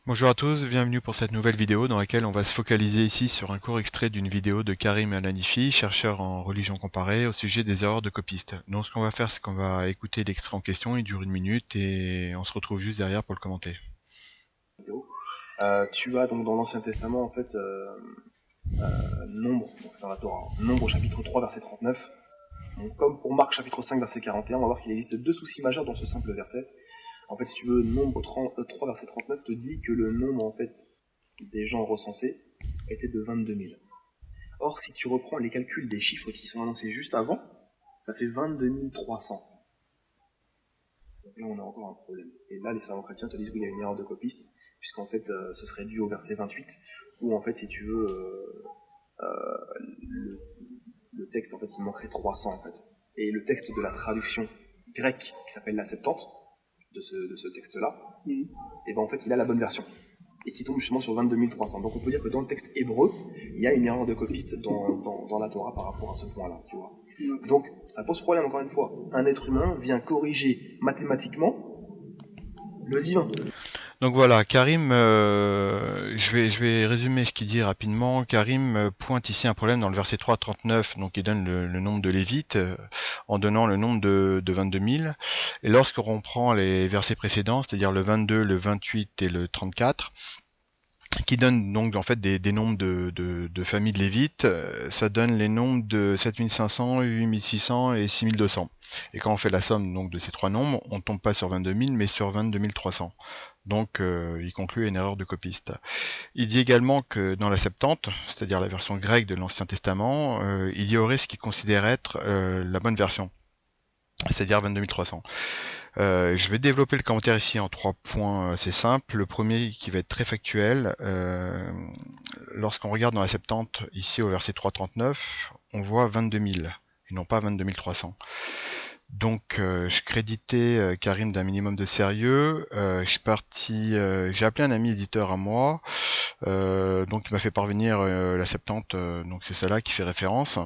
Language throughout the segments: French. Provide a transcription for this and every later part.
Bonjour à tous, bienvenue pour cette nouvelle vidéo dans laquelle on va se focaliser ici sur un court extrait d'une vidéo de Karim Al-Hanifi, chercheur en religion comparée, au sujet des erreurs de copistes. Donc ce qu'on va faire, c'est qu'on va écouter l'extrait en question, il dure 1 minute et on se retrouve juste derrière pour le commenter. Tu as donc dans l'Ancien Testament en fait Nombre, donc c'est dans la Torah, Nombre au chapitre 3 verset 39. Donc, comme pour Marc chapitre 5 verset 41, on va voir qu'il existe deux soucis majeurs dans ce simple verset. En fait, si tu veux, Nombre 3 verset 39 te dit que le nombre en fait des gens recensés était de 22 000. Or, si tu reprends les calculs des chiffres qui sont annoncés juste avant, ça fait 22 300. Donc là, on a encore un problème. Et là, les savants chrétiens te disent qu'il y a une erreur de copiste, puisqu'en fait, ce serait dû au verset 28, où en fait, si tu veux, le, le texte, en fait, il manquerait 300, en fait. Et le texte de la traduction grecque, qui s'appelle la Septante, de ce texte-là, et ben en fait, il a la bonne version. Et qui tombe justement sur 22 300. Donc on peut dire que dans le texte hébreu, il y a une erreur de copiste dans la Torah par rapport à ce point-là, tu vois. Donc ça pose problème, encore une fois. Un être humain vient corriger mathématiquement le divin. Donc voilà, Karim, je vais résumer ce qu'il dit rapidement. Karim pointe ici un problème dans le verset 3,39, donc il donne le nombre de Lévites en donnant le nombre de 22 000. Et lorsqu'on prend les versets précédents, c'est-à-dire le 22, le 28 et le 34, qui donne donc en fait des nombres de familles de Lévites, ça donne les nombres de 7500, 8600 et 6200. Et quand on fait la somme donc de ces trois nombres, on ne tombe pas sur 22 000 mais sur 22 300. Donc il conclut une erreur de copiste. Il dit également que dans la Septante, c'est-à-dire la version grecque de l'Ancien Testament, il y aurait ce qu'il considère être la bonne version, c'est-à-dire 22 300. Je vais développer le commentaire ici en 3 points assez simples. Le premier qui va être très factuel. Lorsqu'on regarde dans la Septante, ici au verset 3,39, on voit 22 000 et non pas 22 300. Donc je créditais Karim d'un minimum de sérieux. Je suis parti, j'ai appelé un ami éditeur à moi, donc il m'a fait parvenir la Septante, donc c'est celle-là qui fait référence,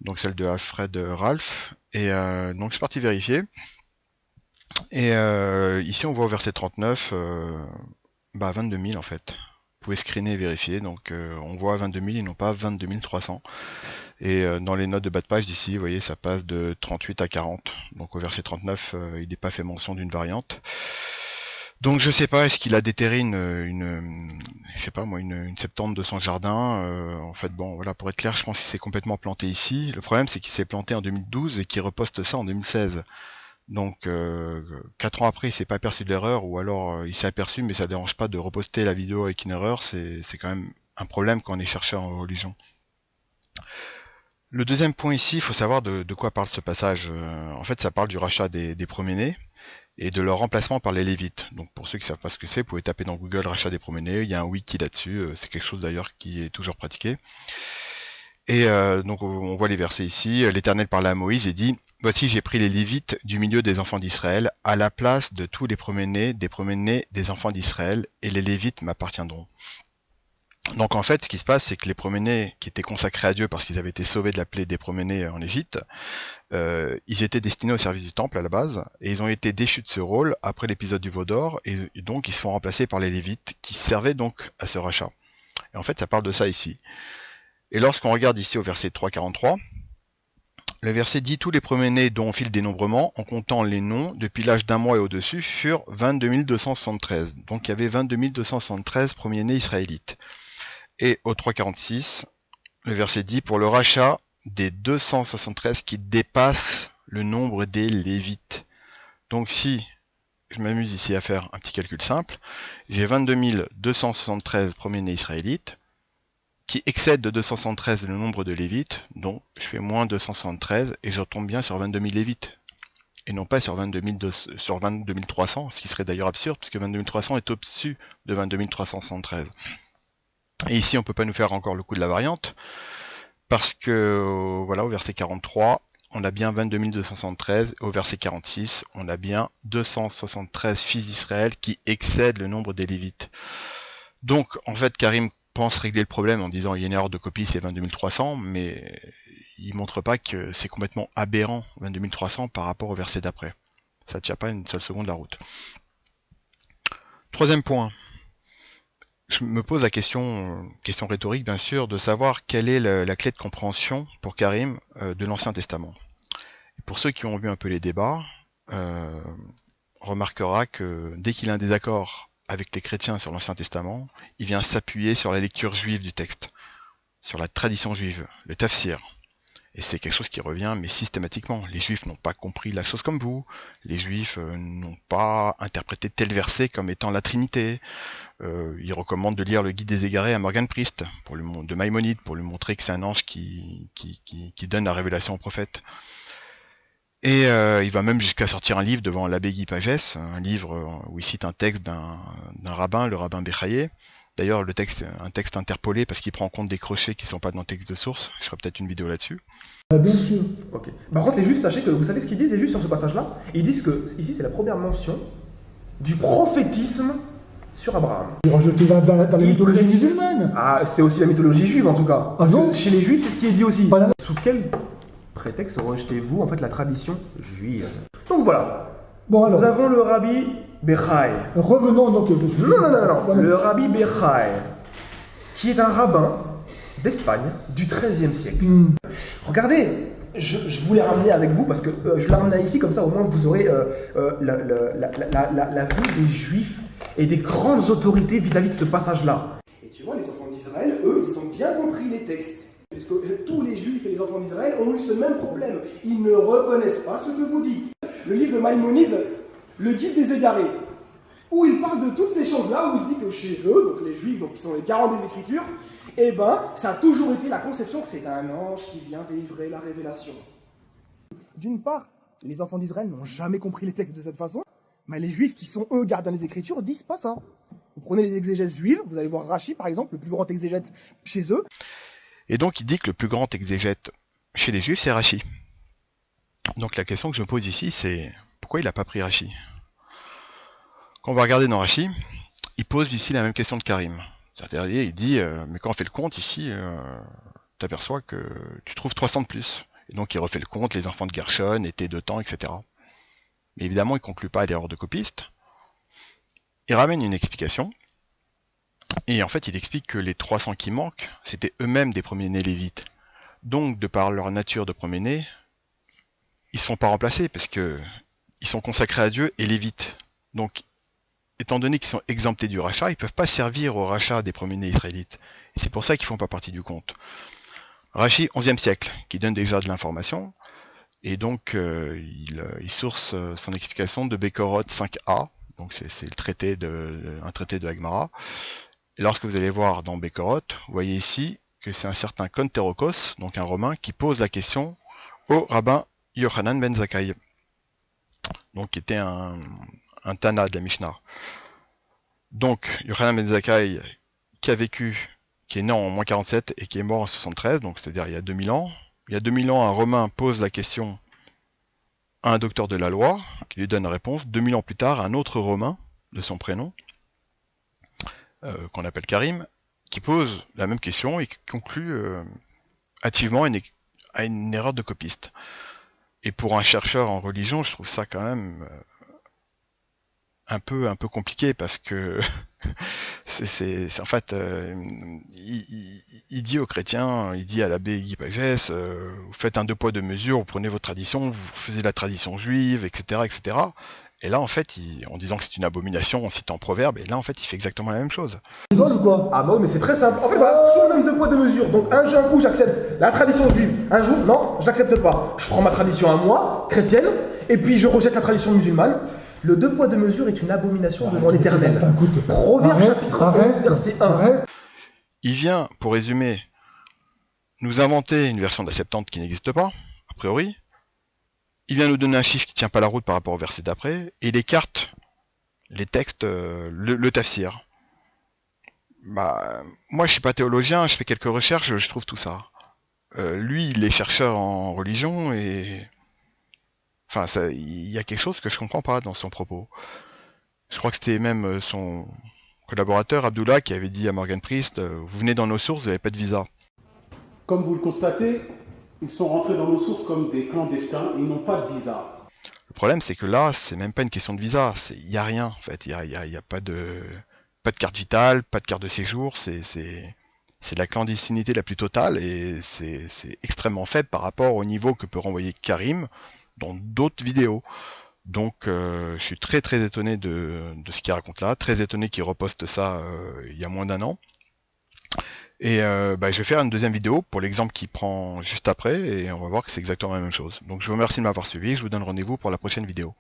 donc celle de Alfred Ralph. Et donc je suis parti vérifier. Et ici, on voit au verset 39, 22 000 en fait. Vous pouvez screener et vérifier. Donc, on voit 22 000 et non pas 22 300. Et dans les notes de bas de page d'ici, vous voyez, ça passe de 38 à 40. Donc, au verset 39, il n'est pas fait mention d'une variante. Donc, je sais pas, est-ce qu'il a déterré je sais pas moi, une septante de son jardin. En fait, bon, voilà, pour être clair, je pense qu'il s'est complètement planté ici. Le problème, c'est qu'il s'est planté en 2012 et qu'il reposte ça en 2016. Donc 4 ans après, il s'est pas aperçu de l'erreur, ou alors il s'est aperçu, mais ça dérange pas de reposter la vidéo avec une erreur. C'est quand même un problème quand on est chercheur en religion. Le deuxième point ici, il faut savoir de quoi parle ce passage. En fait, ça parle du rachat des premiers-nés et de leur remplacement par les Lévites. Donc pour ceux qui savent pas ce que c'est, vous pouvez taper dans Google rachat des premiers-nés. Il y a un wiki là-dessus. C'est quelque chose d'ailleurs qui est toujours pratiqué. Et donc on voit les versets ici. L'Éternel parla à Moïse et dit: Voici, j'ai pris les Lévites du milieu des enfants d'Israël, à la place de tous les premiers-nés des enfants d'Israël, et les Lévites m'appartiendront. Donc en fait, ce qui se passe, c'est que les premiers-nés qui étaient consacrés à Dieu parce qu'ils avaient été sauvés de la plaie des premiers-nés en Égypte, ils étaient destinés au service du temple à la base, et ils ont été déchus de ce rôle après l'épisode du veau d'or, et donc ils se font remplacer par les Lévites, qui servaient donc à ce rachat. Et en fait, ça parle de ça ici. Et lorsqu'on regarde ici au verset 3,43, le verset dit: Tous les premiers-nés dont on fit le dénombrement, en comptant les noms, depuis l'âge d'un mois et au-dessus, furent 22 273. Donc il y avait 22 273 premiers-nés israélites. Et au 3,46, le verset dit: Pour le rachat des 273 qui dépassent le nombre des Lévites. Donc si je m'amuse ici à faire un petit calcul simple, j'ai 22 273 premiers-nés israélites, qui excède de 273 le nombre de Lévites, donc je fais moins 273 et je retombe bien sur 22 000 Lévites, et non pas sur 22 300, ce qui serait d'ailleurs absurde, puisque 22 300 est au-dessus de 22 373. Et ici, on ne peut pas nous faire encore le coup de la variante, parce que voilà, au verset 43, on a bien 22 273, et au verset 46, on a bien 273 fils d'Israël qui excèdent le nombre des Lévites. Donc, en fait, Karim pense régler le problème en disant il y a une erreur de copie, c'est 22 300, mais il montre pas que c'est complètement aberrant 22 300 par rapport au verset d'après. Ça ne tient pas une seule seconde la route. Troisième point. je me pose la question rhétorique bien sûr, de savoir quelle est la clé de compréhension pour Karim de l'Ancien Testament. Et pour ceux qui ont vu un peu les débats, euh, on remarquera que dès qu'il a un désaccord avec les chrétiens sur l'Ancien Testament, il vient s'appuyer sur la lecture juive du texte, sur la tradition juive, le tafsir. Et c'est quelque chose qui revient, mais systématiquement. Les Juifs n'ont pas compris la chose comme vous. Les Juifs n'ont pas interprété tel verset comme étant la Trinité. Ils recommandent de lire le Guide des Égarés à Morgan Priest, de Maïmonide, pour lui montrer que c'est un ange qui donne la révélation au prophète. Et il va même jusqu'à sortir un livre devant l'abbé Guy Pagès, un livre où il cite un texte d'un rabbin, le rabbin Bechaye. D'ailleurs, un texte interpolé parce qu'il prend en compte des crochets qui ne sont pas dans le texte de source. Je ferai peut-être une vidéo là-dessus. Bien sûr. Ok. Par contre, les Juifs, sachez que vous savez ce qu'ils disent, les Juifs, sur ce passage-là? Ils disent que ici, c'est la première mention du prophétisme sur Abraham. Rejeté dans la mythologie musulmane. Ah, c'est aussi la mythologie juive en tout cas. Ah non? Chez les Juifs, c'est ce qui est dit aussi. Pas la- Sous quel prétexte rejetez-vous en fait la tradition juive? Donc voilà. Bon alors, Nous avons le rabbi Bechaye. revenons donc... Non. Voilà. Le rabbi Bechaye, qui est un rabbin d'Espagne du XIIIe siècle. Regardez, je voulais ramener avec vous parce que je l'ai ramené ici, comme ça au moins vous aurez la vue des Juifs et des grandes autorités vis-à-vis de ce passage-là. Et tu vois, les enfants d'Israël, eux, ils ont bien compris les textes. Puisque tous les Juifs et les enfants d'Israël ont eu ce même problème. Ils ne reconnaissent pas ce que vous dites. Le livre de Maïmonide, le Guide des Égarés, où il parle de toutes ces choses-là, où il dit que chez eux, donc les Juifs, donc qui sont les garants des Écritures, eh ben, ça a toujours été la conception que c'est un ange qui vient délivrer la révélation. D'une part, les enfants d'Israël n'ont jamais compris les textes de cette façon, mais les Juifs qui sont eux gardiens des Écritures disent pas ça. Vous prenez les exégèses juives, vous allez voir Rachi par exemple, le plus grand exégète chez eux. Et donc il dit que le plus grand exégète chez les Juifs, c'est Rachi. Donc la question que je me pose ici, c'est pourquoi il n'a pas pris Rachi? Quand on va regarder dans Rachi, il pose ici la même question de Karim. C'est-à-dire, il dit, mais quand on fait le compte ici, tu aperçois que tu trouves 300 de plus. Et donc il refait le compte, les enfants de Gershon, étaient de temps, etc. Mais évidemment, il ne conclut pas à l'erreur de copiste. Il ramène une explication. Et en fait, il explique que les 300 qui manquent, c'était eux-mêmes des premiers-nés lévites. Donc, de par leur nature de premiers-nés, ils ne se font pas remplacer parce que ils sont consacrés à Dieu et lévites. Donc, étant donné qu'ils sont exemptés du rachat, ils ne peuvent pas servir au rachat des premiers-nés israélites. Et c'est pour ça qu'ils ne font pas partie du compte. Rachi, 11e siècle, qui donne déjà de l'information. Et donc, il source son explication de Bekorot 5a. Donc, c'est un traité de Agmara. Et lorsque vous allez voir dans Bekorot, vous voyez ici que c'est un certain Konterokos, donc un Romain, qui pose la question au rabbin Yochanan ben Zakkai, donc qui était un Tana de la Mishnah. Donc Yochanan ben Zakkai, qui a vécu, qui est né en moins 47 et qui est mort en 73, donc c'est-à-dire il y a 2000 ans. Il y a 2000 ans, un Romain pose la question à un docteur de la loi, qui lui donne la réponse. 2000 ans plus tard, un autre Romain, de son prénom, qu'on appelle Karim, qui pose la même question et qui conclut hâtivement à une erreur de copiste. Et pour un chercheur en religion, je trouve ça quand même un peu compliqué parce que c'est en fait il dit aux chrétiens, il dit à l'abbé Guy Pagès, vous faites un deux poids deux mesures, vous prenez votre tradition, vous faisiez la tradition juive, etc. Et là, en fait, en disant que c'est une abomination, en citant Proverbe, et là, en fait, il fait exactement la même chose. Tu rigoles ou quoi? Ah bah oui, mais c'est très simple. En fait, voilà, toujours le même deux poids, deux mesures. Donc un coup, j'accepte la tradition juive. Un jour, non, je l'accepte pas. Je prends ma tradition à moi, chrétienne, et puis je rejette la tradition musulmane. Le deux poids, deux mesures est une abomination devant l'Éternel. Proverbe chapitre 11, verset 1. Il vient, pour résumer, nous inventer une version de la Septante qui n'existe pas, a priori. Il vient nous donner un chiffre qui ne tient pas la route par rapport au verset d'après, et il écarte les textes, le tafsir. Bah, moi, je suis pas théologien, je fais quelques recherches, je trouve tout ça. Lui, il est chercheur en religion, et... Enfin, il y a quelque chose que je comprends pas dans son propos. Je crois que c'était même son collaborateur, Abdullah, qui avait dit à Morgan Priest, vous venez dans nos sources, vous n'avez pas de visa. Comme vous le constatez, ils sont rentrés dans nos sources comme des clandestins, ils n'ont pas de visa. Le problème, c'est que là, c'est même pas une question de visa, il n'y a rien, en fait, il y a pas de... pas de carte vitale, pas de carte de séjour, c'est de la clandestinité la plus totale et c'est extrêmement faible par rapport au niveau que peut renvoyer Karim dans d'autres vidéos. Donc je suis très très étonné de ce qu'il raconte là, très étonné qu'il reposte ça il y a moins d'1 an. Et je vais faire une deuxième vidéo pour l'exemple qui prend juste après et on va voir que c'est exactement la même chose. Donc je vous remercie de m'avoir suivi, je vous donne rendez-vous pour la prochaine vidéo.